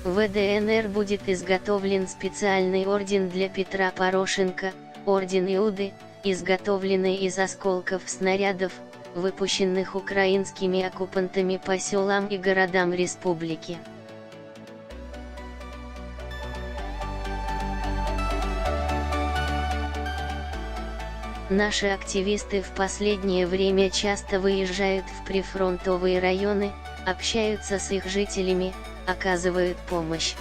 В ДНР будет изготовлен специальный орден для Петра Порошенко, орден Иуды, изготовленный из осколков снарядов, выпущенных украинскими оккупантами по селам и городам республики. Наши активисты в последнее время часто выезжают в прифронтовые районы, общаются с их жителями, оказывают помощь.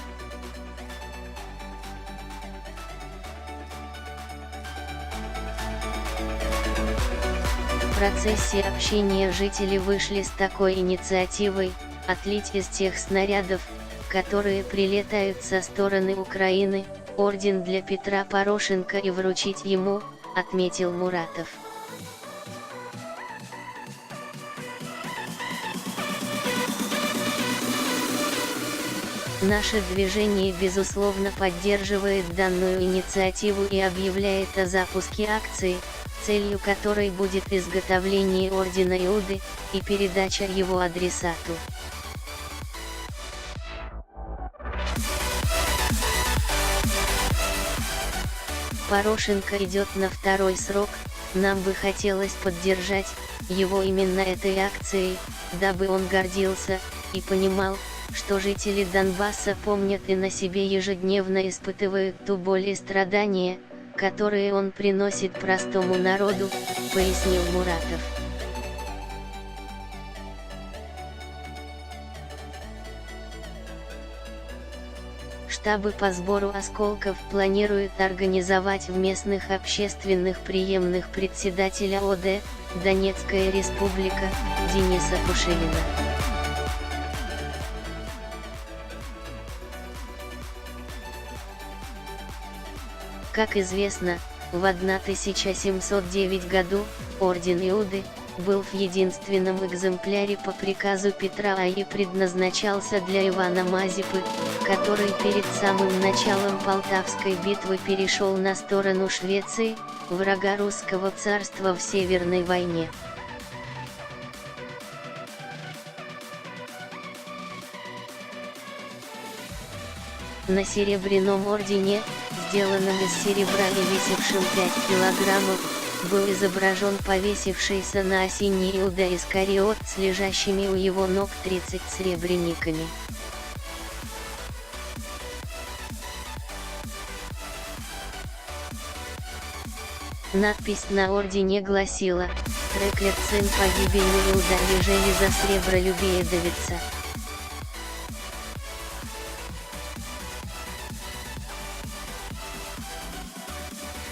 В процессе общения жители вышли с такой инициативой – отлить из тех снарядов, которые прилетают со стороны Украины, орден для Петра Порошенко и вручить ему, отметил Муратов. Наше движение безусловно поддерживает данную инициативу и объявляет о запуске акции, целью которой будет изготовление ордена Иуды и передача его адресату. Порошенко идет на второй срок, нам бы хотелось поддержать его именно этой акцией, дабы он гордился и понимал, что жители Донбасса помнят и на себе ежедневно испытывают ту боль и страдания, которые он приносит простому народу, пояснил Муратов. Штабы по сбору осколков планируют организовать в местных общественных приемных председателя ОД, Донецкая республика, Дениса Пушилина. Как известно, в 1709 году, орден Иуды был в единственном экземпляре по приказу Петра и предназначался для Ивана Мазепы, который перед самым началом Полтавской битвы перешел на сторону Швеции, врага русского царства в Северной войне. На серебряном ордене, сделанном из серебра и весившем 5 килограммов, был изображен повесившийся на осине Иуда Искариот с лежащими у его ног 30 сребрениками. Надпись на ордене гласила: «Треклят сын погибельный Иуда, ежели за сребролюбие давится».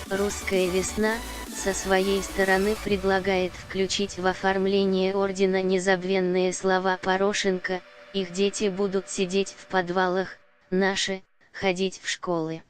«Русская весна» со своей стороны предлагает включить в оформление ордена незабвенные слова Порошенко: «Их дети будут сидеть в подвалах, наши – ходить в школы».